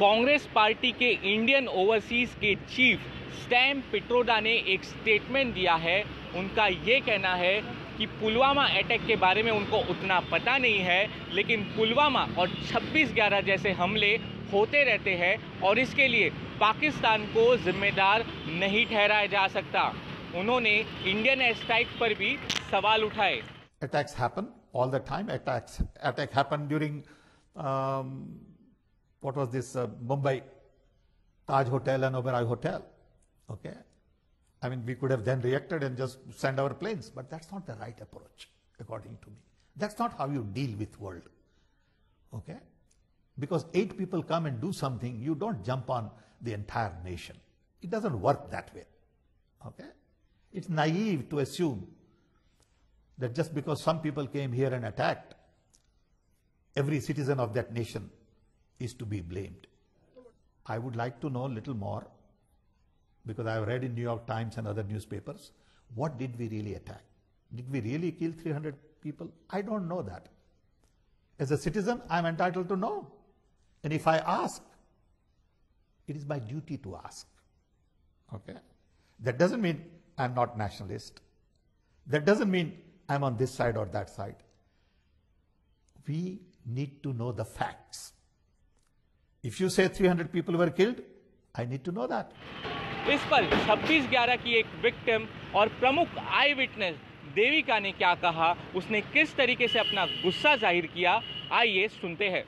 Congress party के Indian overseas के chief Sam Pitroda ने एक स्टेटमेंट दिया है। उनका ये कहना है कि पुलवामा अटैक के बारे में उनको उतना पता नहीं है, लेकिन पुलवामा और 26/11 जैसे हमले होते रहते हैं और इसके लिए पाकिस्तान को जिम्मेदार नहीं ठहराया जा सकता। उन्होंने इंडियन एयर स्ट्राइक पर भी सवाल उठाए। Attacks happen all the time. Attack happened during what was this Mumbai Taj Hotel and Oberoi Hotel. Okay, I mean, we could have then reacted and just send our planes, but that's not the right approach, according to me. That's not how you deal with world. Okay, because 8 people come and do something, you don't jump on the entire nation. It doesn't work that way. Okay, it's naive to assume that just because some people came here and attacked, every citizen of that nation is to be blamed. I would like to know a little more, because I have read in New York Times and other newspapers, what did we really attack? Did we really kill 300 people? I don't know that. As a citizen, I am entitled to know. And if I ask, it is my duty to ask. Okay? That doesn't mean I'm not nationalist. That doesn't mean I'm on this side or that side. We need to know the facts. If you say 300 people were killed, I need to know that. इस पर 26/11 की एक victim और प्रमुख आई witness Devika ने क्या कहा, उसने किस तरीके से अपना गुस्सा जाहिर किया, आइए सुनते हैं।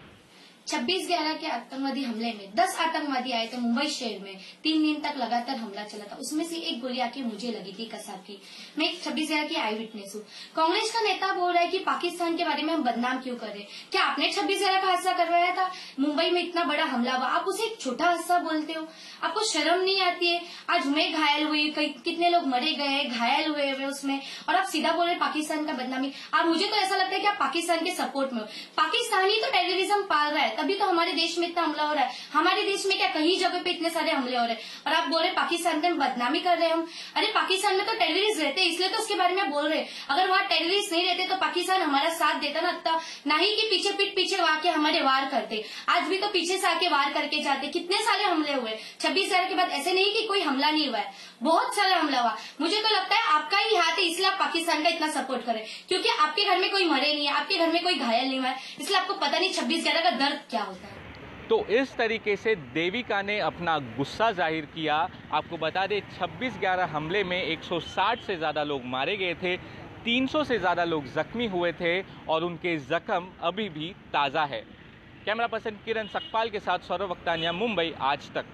26/11 के आतंकवादी हमले में 10 आतंकवादी आए थे मुंबई शहर में। 3 दिन तक लगातार हमला चला था। उसमें से एक गोली आके मुझे लगी थी कसाब की। मैं 26/11 की आई विटनेस हूँ। कांग्रेस का नेता बोल रहा है कि पाकिस्तान के बारे में हम बदनाम क्यों कर रहे हैं? क्या आपने 26/11 का हादसा करवाया था? मुंबई में इतना बड़ा हमला हुआ, आप उसे एक छोटा हादसा बोलते हो? आपको शर्म नहीं आती है? आज मैं घायल हुई, कितने लोग मरे गए, घायल हुए उसमें, और आप सीधा बोल रहे पाकिस्तान का बदनामी। आप, मुझे तो ऐसा लगता है कि आप पाकिस्तान के सपोर्ट में हो। पाकिस्तान ही तो टेररिज्म पाल रहा है, तभी तो हमारे देश में इतना हमला हो रहा है। हमारे देश में क्या कहीं जगह पे इतने सारे हमले हो रहे हैं, और आप बोल रहे पाकिस्तान की बदनामी कर रहे हैं हम। अरे पाकिस्तान में तो टेररिस्ट रहते हैं, इसलिए तो उसके बारे में बोल रहे हैं। अगर वहाँ टेररिस्ट नहीं रहते तो पाकिस्तान हमारा साथ देता ना ही कि पीछे पीठ पीछे आके हमारे वार करते। आज भी तो पीछे से आके वार करके जाते। कितने सारे हमले हुए 26/11 के बाद, ऐसे नहीं कि कोई हमला नहीं हुआ है, बहुत सारा हमला हुआ। मुझे तो लगता है आपका ही हाथ है, इसलिए आप पाकिस्तान का इतना सपोर्ट करें, क्योंकि आपके घर में कोई मरे नहीं है, आपके घर में कोई घायल नहीं हुआ है, इसलिए आपको पता नहीं 26/11 का दर्द क्या होता है। तो इस तरीके से देविका ने अपना गुस्सा जाहिर किया। आपको बता दें 26/11 हमले में 160 से ज़्यादा लोग मारे गए थे, 300 से ज़्यादा लोग जख्मी हुए थे और उनके जख्म अभी भी ताज़ा है। कैमरा पर्सन किरण सकपाल के साथ सौरव वक्तानिया, मुंबई आज तक।